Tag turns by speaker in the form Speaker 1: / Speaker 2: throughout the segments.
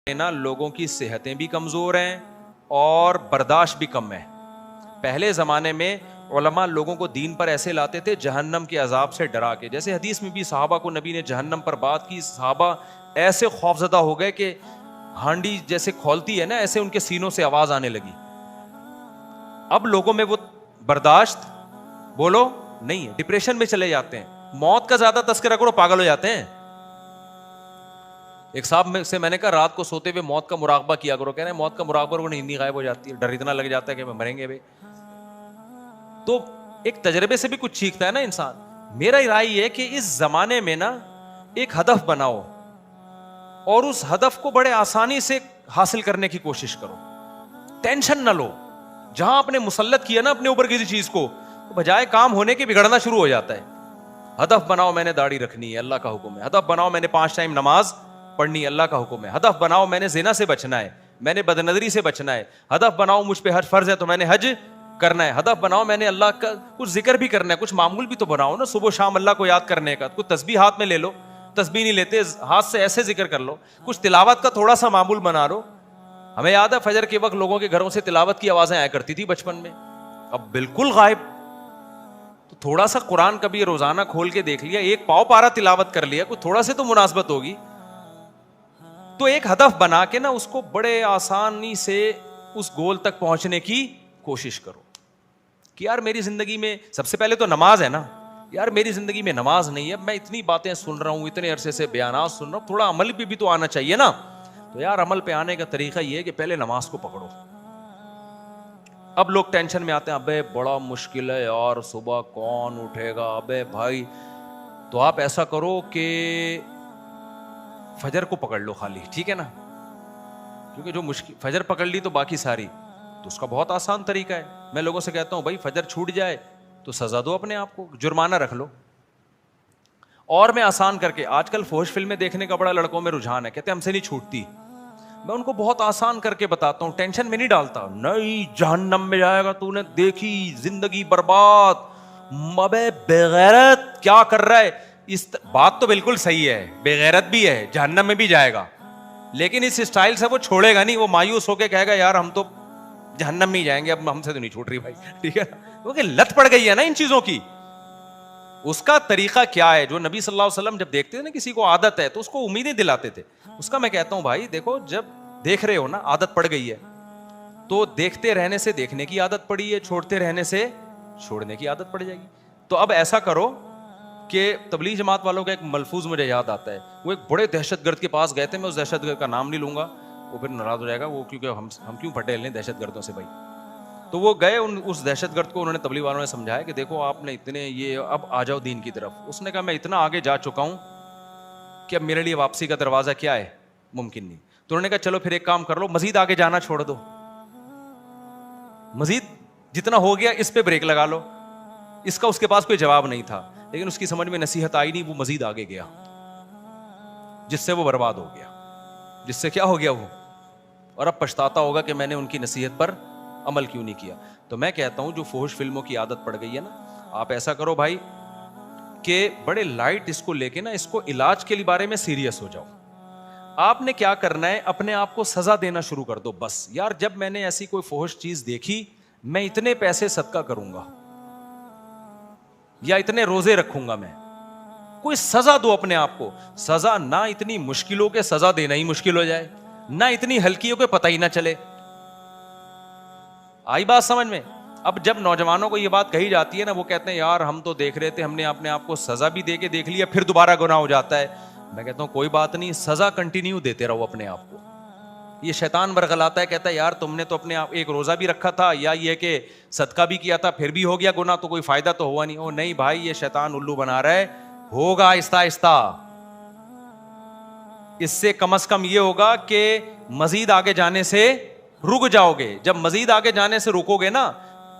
Speaker 1: نا لوگوں کی صحتیں بھی کمزور ہیں اور برداشت بھی کم ہے. پہلے زمانے میں علماء لوگوں کو دین پر ایسے لاتے تھے جہنم کے عذاب سے ڈرا کے. جیسے حدیث میں بھی صحابہ کو نبی نے جہنم پر بات کی, صحابہ ایسے خوفزدہ ہو گئے کہ ہانڈی جیسے کھولتی ہے نا ایسے ان کے سینوں سے آواز آنے لگی. اب لوگوں میں وہ برداشت بولو نہیں ہے, ڈپریشن میں چلے جاتے ہیں. موت کا زیادہ تذکرہ کرو پاگل ہو جاتے ہیں. ایک صاحب سے میں نے کہا رات کو سوتے ہوئے موت کا مراقبہ کیا کرو. کہہ رہے ہیں موت کا مراقبہ کرو نیند غائب ہو جاتی ہے, ڈر اتنا لگ جاتا ہے کہ مریں گے. تو ایک تجربے سے بھی کچھ سیکھتا ہے نا انسان. میرا رائے یہ ہے کہ اس زمانے میں نا ایک ہدف بناؤ اور اس ہدف کو بڑے آسانی سے حاصل کرنے کی کوشش کرو. ٹینشن نہ لو. جہاں آپ نے مسلط کیا نا اپنے اوپر کسی چیز کو, بجائے کام ہونے کے بگڑنا شروع ہو جاتا ہے. ہدف بناؤ میں نے داڑھی رکھنی ہے, اللہ کا حکم ہے. ہدف بناؤ میں نے 5 ٹائم نماز پڑھنی ہے, اللہ کا حکم ہے. ہدف بناؤ میں نے زنا سے بچنا ہے, میں نے بدنظری سے بچنا ہے. ہدف بناؤ مجھ پہ حج فرض ہے تو میں نے حج کرنا ہے. ہدف بناؤ میں نے اللہ کا کچھ ذکر بھی کرنا ہے, کچھ معمول بھی تو بناؤ نا, صبح شام اللہ کو یاد کرنے کا. کچھ تسبیح ہاتھ میں لے لو, تسبیح نہیں لیتے ہاتھ سے ایسے ذکر کر لو. کچھ تلاوت کا تھوڑا سا معمول بنا لو. ہمیں یاد ہے فجر کے وقت لوگوں کے گھروں سے تلاوت کی آوازیں آیا کرتی تھی بچپن میں, اب بالکل غائب. تو تھوڑا سا قرآن کبھی روزانہ کھول کے دیکھ لیا, ایک پاؤ پارا تلاوت کر لیا, کوئی تھوڑا سے تو مناسبت ہوگی. تو ایک ہدف بنا کے نا اس کو بڑے آسانی سے اس گول تک پہنچنے کی کوشش کرو کہ یار میری زندگی میں سب سے پہلے تو نماز ہے نا. یار میری زندگی میں نماز نہیں ہے, میں اتنی باتیں سن رہا ہوں, اتنے عرصے سے بیانات سن رہا ہوں, تھوڑا عمل پہ بھی تو آنا چاہیے نا. تو یار عمل پہ آنے کا طریقہ یہ ہے کہ پہلے نماز کو پکڑو. اب لوگ ٹینشن میں آتے ہیں, ابے بڑا مشکل ہے یار, صبح کون اٹھے گا. ابے بھائی تو آپ ایسا کرو کہ فجر کو پکڑ لو خالی, ٹھیک ہے نا, کیونکہ جو مشکل فجر پکڑ لی تو باقی ساری تو اس کا بہت آسان طریقہ ہے. میں لوگوں سے کہتا ہوں بھائی فجر چھوٹ جائے تو سزا دو اپنے آپ کو, جرمانہ رکھ لو. اور میں آسان کر کے, آج کل فحش فلمیں دیکھنے کا بڑا لڑکوں میں رجحان ہے, کہتے ہیں ہم سے نہیں چھوٹتی. میں ان کو بہت آسان کر کے بتاتا ہوں, ٹینشن میں نہیں ڈالتا. نہیں جہنم میں جائے گا, تو نے دیکھی زندگی برباد, ابے بغیرت کیا کر رہا ہے. اس بات تو بالکل صحیح ہے, بے غیرت بھی ہے, جہنم میں بھی جائے گا, لیکن اس اسٹائل سے وہ چھوڑے گا نہیں. وہ مایوس ہو کے کہے گا یار ہم تو جہنم میں ہی جائیں گے, اب ہم سے تو نہیں چھوٹ رہی بھائی, ٹھیک ہے, کیونکہ لت پڑ گئی ہے نا ان چیزوں کی. اس کا طریقہ کیا ہے, جو نبی صلی اللہ علیہ وسلم جب دیکھتے تھے نا کسی کو عادت ہے تو اس کو امیدیں دلاتے تھے. اس کا میں کہتا ہوں بھائی دیکھو, جب دیکھ رہے ہو نا عادت پڑ گئی ہے, تو دیکھتے رہنے سے دیکھنے کی عادت پڑی ہے, چھوڑتے رہنے سے چھوڑنے کی عادت پڑ جائے گی. تو اب ایسا کرو کہ تبلیغ جماعت والوں کا ایک ملفوظ مجھے یاد آتا ہے. وہ ایک بڑے دہشت گرد کے پاس گئے تھے, میں اس دہشت گرد کا نام نہیں لوں گا, وہ پھر ناراض ہو جائے گا, وہ کیونکہ ہم کیوں پھٹے لیں دہشت گردوں سے بھائی. تو وہ گئے اس دہشت گرد کو, انہوں نے تبلیغ والوں نے سمجھایا کہ دیکھو آپ نے اتنے یہ, اب آ جاؤ دین کی طرف. اس نے کہا میں اتنا آگے جا چکا ہوں کہ اب میرے لیے واپسی کا دروازہ کیا ہے, ممکن نہیں. تو انہوں نے کہا چلو پھر ایک کام کر لو, مزید آگے جانا چھوڑ دو, مزید جتنا ہو گیا اس پہ بریک لگا لو. اس کا اس کے پاس کوئی جواب نہیں تھا, لیکن اس کی سمجھ میں نصیحت آئی نہیں, وہ مزید آگے گیا, جس سے وہ برباد ہو گیا, جس سے کیا ہو گیا وہ, اور اب پچھتاتا ہوگا کہ میں نے ان کی نصیحت پر عمل کیوں نہیں کیا. تو میں کہتا ہوں جو فحش فلموں کی عادت پڑ گئی ہے نا, آپ ایسا کرو بھائی کہ بڑے لائٹ اس کو لے کے نا, اس کو علاج کے بارے میں سیریس ہو جاؤ. آپ نے کیا کرنا ہے, اپنے آپ کو سزا دینا شروع کر دو. بس یار جب میں نے ایسی کوئی فحش چیز دیکھی, میں اتنے پیسے صدقہ کروں گا یا اتنے روزے رکھوں گا. میں کوئی سزا دو اپنے آپ کو. سزا نہ اتنی مشکل ہو کہ سزا دینا ہی مشکل ہو جائے, نہ اتنی ہلکی ہو کہ پتہ ہی نہ چلے. آئی بات سمجھ میں؟ اب جب نوجوانوں کو یہ بات کہی جاتی ہے نا, وہ کہتے ہیں یار ہم تو دیکھ رہے تھے, ہم نے اپنے آپ کو سزا بھی دے کے دیکھ لیا, پھر دوبارہ گناہ ہو جاتا ہے. میں کہتا ہوں کوئی بات نہیں, سزا کنٹینیو دیتے رہو اپنے آپ کو. یہ شیطان برغلاتا ہے, کہتا ہے یار تم نے تو اپنے آپ ایک روزہ بھی رکھا تھا یا یہ کہ صدقہ بھی کیا تھا, پھر بھی ہو گیا گناہ, تو کوئی فائدہ تو ہوا نہیں. او نہیں بھائی, یہ شیطان الو بنا رہا ہے, ہوگا آہستہ آہستہ. اس سے کم از کم یہ ہوگا کہ مزید آگے جانے سے رک جاؤ گے. جب مزید آگے جانے سے رکو گے نا,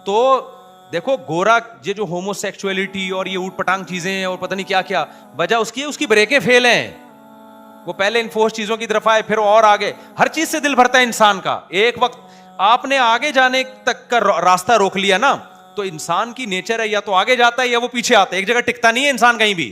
Speaker 1: تو دیکھو گورا یہ جو ہومو سیکچولیٹی اور یہ اوٹ پٹانگ چیزیں ہیں اور پتہ نہیں کیا کیا, وجہ اس کی ہے اس کی بریکیں فیل ہیں. وہ پہلے ان فوش چیزوں کی طرف آئے, پھر اور آگے. ہر چیز سے دل بھرتا ہے انسان کا. ایک وقت آپ نے آگے جانے تک کا راستہ روک لیا نا, تو انسان کی نیچر ہے یا تو آگے جاتا ہے یا وہ پیچھے آتا ہے, ایک جگہ ٹکتا نہیں ہے انسان کہیں بھی.